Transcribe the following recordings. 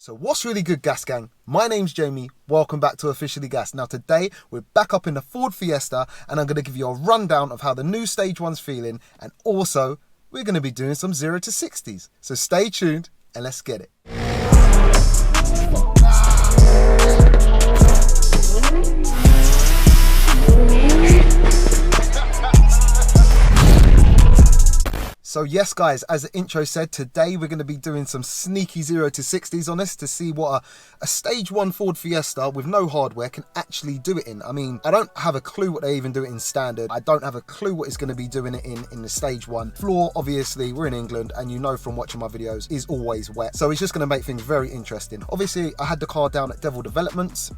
So what's really good, Gas Gang? My name's Jamie, welcome back to Officially Gas. Now today, we're back up in the Ford Fiesta and I'm going to give you a rundown of how the new Stage 1's feeling, and also, we're going to be doing some 0 to 60s. So stay tuned and let's get it. So yes guys, as the intro said, today we're going to be doing some sneaky 0 to 60s on this to see what a Stage 1 Ford Fiesta with no hardware can actually do it in. I mean, I don't have a clue what they even do it in standard. I don't have a clue what it's going to be doing it in the Stage 1. Floor, obviously, we're in England and you know from watching my videos, is always wet. So it's just going to make things very interesting. Obviously, I had the car down at Devil Developments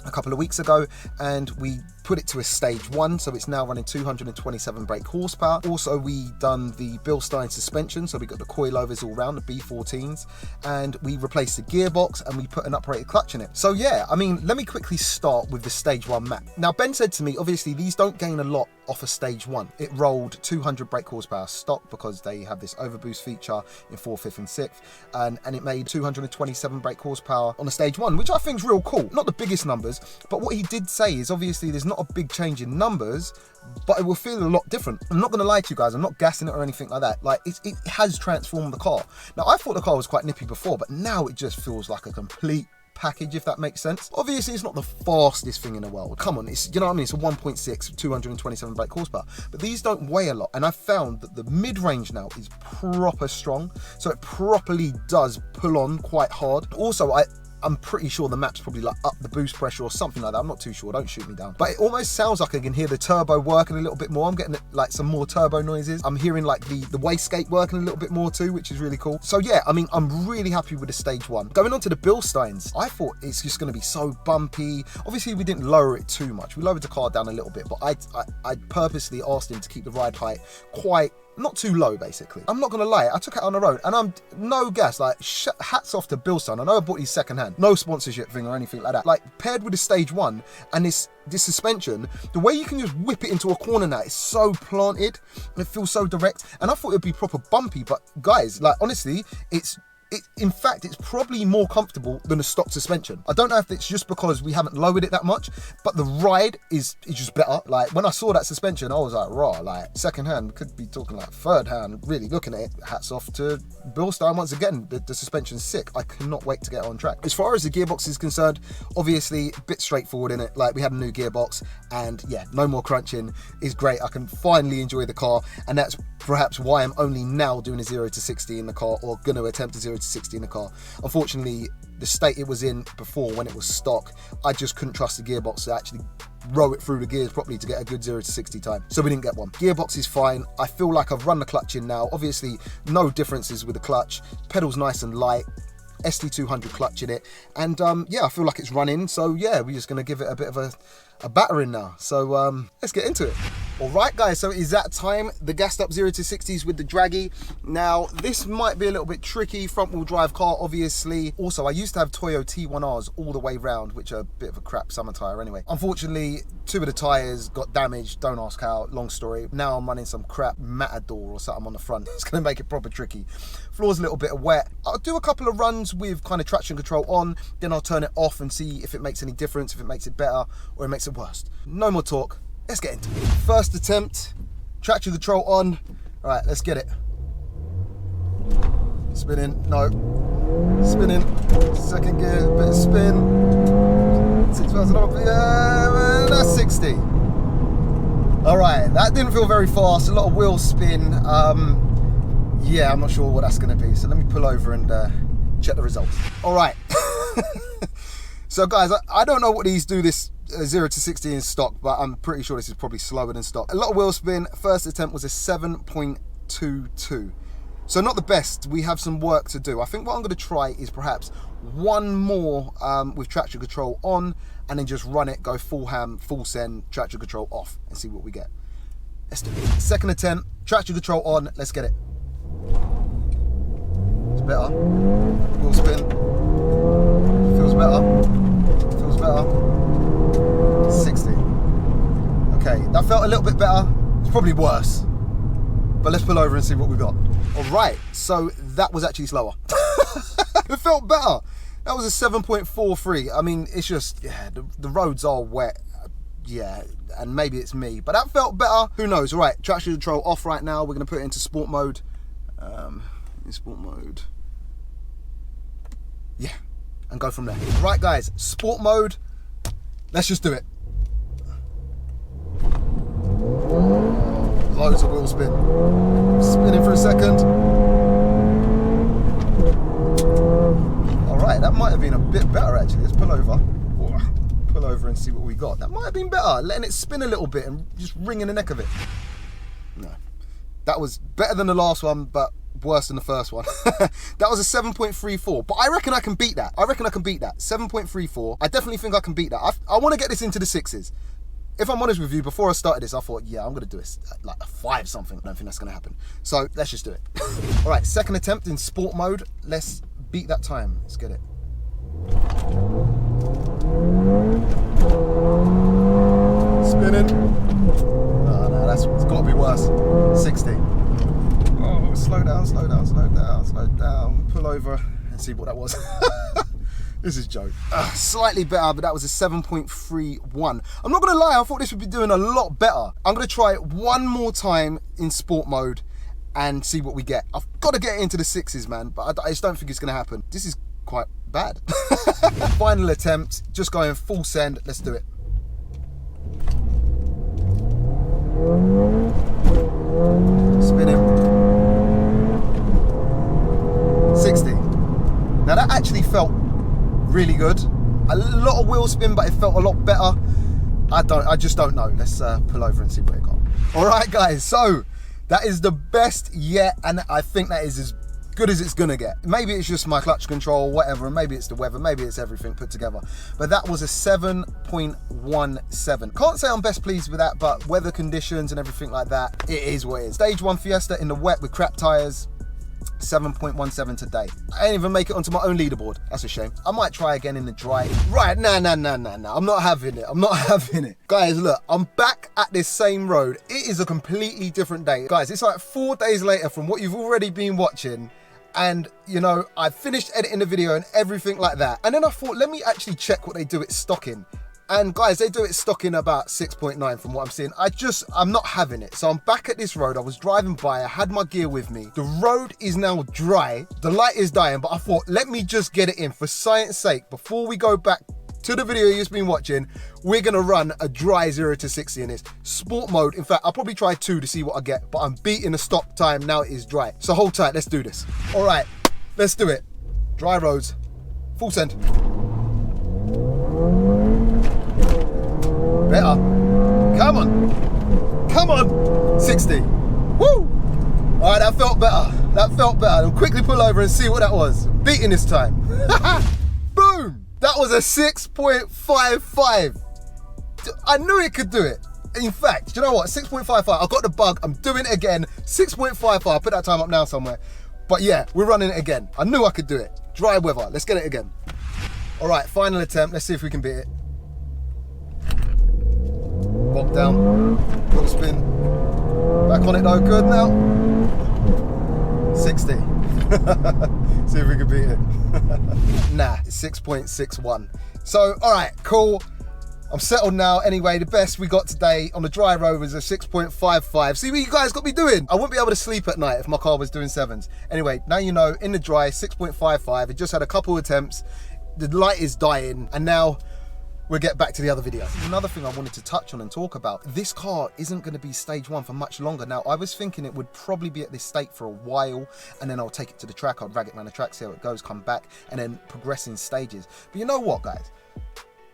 a couple of weeks ago and we put it to a Stage 1, so it's now running 227 brake horsepower. Also, we done the Bilstein suspension, so we got the coilovers all round, the B14s, and we replaced the gearbox and we put an uprated clutch in it. So yeah, I mean, let me quickly start with the Stage 1 map. Now Ben said to me, obviously these don't gain a lot off a Stage 1. It rolled 200 brake horsepower stock because they have this overboost feature in 4th, 5th and 6th, and it made 227 brake horsepower on a Stage 1, which I think is real cool. Not the biggest numbers, but what he did say is obviously there's not a big change in numbers, but it will feel a lot different. I'm not gonna lie to you guys, I'm not gassing it or anything like that. Like it has transformed the car. Now I thought the car was quite nippy before, but now it just feels like a complete package, if that makes sense. Obviously it's not the fastest thing in the world, come on, it's, you know what I mean, it's a 1.6 227 brake horsepower, but these don't weigh a lot, and I found that the mid-range now is proper strong, so it properly does pull on quite hard. Also, I'm pretty sure the map's probably like up the boost pressure or something like that. I'm not too sure, don't shoot me down. But it almost sounds like I can hear the turbo working a little bit more. I'm getting like some more turbo noises. I'm hearing like the wastegate working a little bit more too, which is really cool. So yeah, I mean, I'm really happy with the Stage 1. Going on to the Bilsteins, I thought it's just gonna be so bumpy. Obviously we didn't lower it too much. We lowered the car down a little bit, but I purposely asked him to keep the ride height quite not too low, basically. I'm not gonna lie, I took it on the road and I'm no gas, like hats off to Bilstein. I know I bought these second hand, no sponsorship thing or anything like that. Like paired with the Stage 1 and this suspension, the way you can just whip it into a corner now, it's so planted and it feels so direct, and I thought it'd be proper bumpy, but guys, like honestly, in fact, it's probably more comfortable than a stock suspension. I don't know if it's just because we haven't lowered it that much, but the ride is just better. Like when I saw that suspension, I was like, raw, like second hand, could be talking like third hand, really looking at it. Hats off to Bilstein once again, the suspension's sick. I cannot wait to get on track. As far as the gearbox is concerned, obviously a bit straightforward in it. Like we had a new gearbox and yeah, no more crunching is great. I can finally enjoy the car, and that's perhaps why I'm only now doing a 0 to 60 in the car, or going to attempt a 0 to 60 in the car. Unfortunately, the state it was in before when it was stock, I just couldn't trust the gearbox to actually row it through the gears properly to get a good 0 to 60 time. So we didn't get one. Gearbox is fine. I feel like I've run the clutch in now. Obviously, no differences with the clutch. Pedal's nice and light. ST200 clutch in it. And yeah, I feel like it's running. So yeah, we're just going to give it a bit of a battering now. So let's get into it. All right guys, so it is that time, the gassed up 0 to 60s with the Draggy. Now this might be a little bit tricky, front wheel drive car obviously. Also I used to have Toyo T1Rs all the way round, which are a bit of a crap summer tyre anyway. Unfortunately 2 of the tyres got damaged, don't ask how, long story. Now I'm running some crap Matador or something on the front. It's going to make it proper tricky. Floor's a little bit wet. I'll do a couple of runs with kind of traction control on, then I'll turn it off and see if it makes any difference, if it makes it better or it makes it worse. No more talk. Let's get into it. First attempt, traction control on. All right, let's get it. Spinning, no. Spinning, second gear, bit of spin. 6,000 up, yeah, that's 60. All right, that didn't feel very fast, a lot of wheel spin. Yeah, I'm not sure what that's gonna be. So let me pull over and check the results. All right. So guys, I don't know what these do this 0 to 60 in stock, but I'm pretty sure this is probably slower than stock. A lot of wheel spin. First attempt was a 7.22. So not the best. We have some work to do. I think what I'm going to try is perhaps one more with traction control on, and then just run it, go full ham, full send, traction control off, and see what we get. Let's do it. Second attempt, traction control on. Let's get it. It's better. Wheel spin. Feels better. Feels better. 60. Okay, that felt a little bit better. It's probably worse, but let's pull over and see what we got. All right, so that was actually slower. It felt better. That was a 7.43. I mean, it's just, yeah, the roads are wet. Yeah, and maybe it's me, but that felt better. Who knows? All right, traction control off right now. We're going to put it into sport mode. In sport mode. Yeah, and go from there. Right, guys, sport mode. Let's just do it. Loads of wheel spin. Spinning for a second. All right, that might have been a bit better actually. Let's pull over. Pull over and see what we got. That might have been better, letting it spin a little bit and just wringing the neck of it. No, that was better than the last one, but worse than the first one. That was a 7.34, but I reckon I can beat that. 7.34. I definitely think I can beat that. I want to get this into the 6s. If I'm honest with you, before I started this, I thought, yeah, I'm going to do this like a 5 something. I don't think that's going to happen. So let's just do it. All right, second attempt in sport mode. Let's beat that time. Let's get it. Spinning. No, it's got to be worse. 60. Oh, slow down. Pull over and see what that was. This is a joke. Slightly better, but that was a 7.31. I'm not gonna lie, I thought this would be doing a lot better. I'm gonna try it one more time in sport mode and see what we get. I've got to get into the 6s, man, but I just don't think it's gonna happen. This is quite bad. Final attempt, just going full send. Let's do it. Spinning. 60. Now that actually felt really good. A lot of wheel spin, but it felt a lot better. I just don't know. Let's pull over and see what it got. All right, guys, so that is the best yet, and I think that is as good as it's gonna get. Maybe it's just my clutch control, whatever, and maybe it's the weather, maybe it's everything put together. But that was a 7.17. Can't say I'm best pleased with that, but weather conditions and everything like that, it is what it is. Stage 1 Fiesta in the wet with crap tires. 7.17 today. I didn't even make it onto my own leaderboard. That's a shame. I might try again in the dry. Right, nah. I'm not having it. Guys, look, I'm back at this same road. It is a completely different day. Guys, it's like 4 days later from what you've already been watching. And, you know, I finished editing the video and everything like that. And then I thought, let me actually check what they do at stocking. And guys, they do it stocking about 6.9 from what I'm seeing. I'm not having it. So I'm back at this road. I was driving by, I had my gear with me. The road is now dry. The light is dying, but I thought, let me just get it in for science sake. Before we go back to the video you've been watching, we're gonna run a dry 0 to 60 in this. Sport mode, in fact, I'll probably try 2 to see what I get, but I'm beating the stop time, now it is dry. So hold tight, let's do this. All right, let's do it. Dry roads, full send. Better. Come on. 60. Woo! All right, that felt better. I'll quickly pull over and see what that was. Beating this time. Boom! That was a 6.55. I knew it could do it. In fact, do you know what? 6.55. I got the bug. I'm doing it again. 6.55. I'll put that time up now somewhere. But yeah, we're running it again. I knew I could do it. Dry weather. Let's get it again. All right, final attempt. Let's see if we can beat it. Walk down, wheel spin, back on it though, good now. 60. See if we can beat it. Nah, it's 6.61. So, all right, cool. I'm settled now. Anyway, the best we got today on the dry road was a 6.55. See what you guys got me doing? I wouldn't be able to sleep at night if my car was doing 7s. Anyway, now you know, in the dry, 6.55. It just had a couple attempts. The light is dying, and now we'll get back to the other video. Another thing I wanted to touch on and talk about, this car isn't going to be stage 1 for much longer. Now, I was thinking it would probably be at this state for a while, and then I'll take it to the track, I'll drag it around the track, see how it goes, come back, and then progress in stages. But you know what, guys?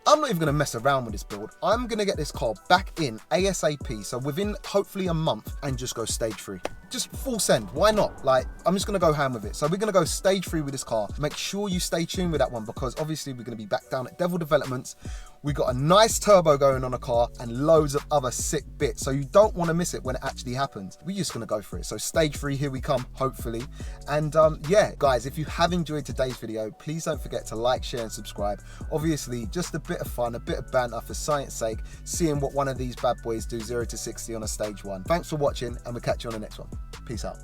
I'm not even going to mess around with this build. I'm going to get this car back in ASAP, so within hopefully a month, and just go stage 3. Just full send, why not? Like, I'm just going to go ham with it. So we're going to go stage 3 with this car. Make sure you stay tuned with that one, because obviously we're going to be back down at Devil Developments. We got a nice turbo going on a car and loads of other sick bits, so you don't want to miss it when it actually happens. We're just going to go for it. So stage 3, here we come, hopefully. And yeah, guys, if you have enjoyed today's video, please don't forget to like, share and subscribe. Obviously, just a bit of fun, a bit of banter for science sake, seeing what one of these bad boys do 0 to 60 on a stage 1. Thanks for watching, and we'll catch you on the next one. Peace out.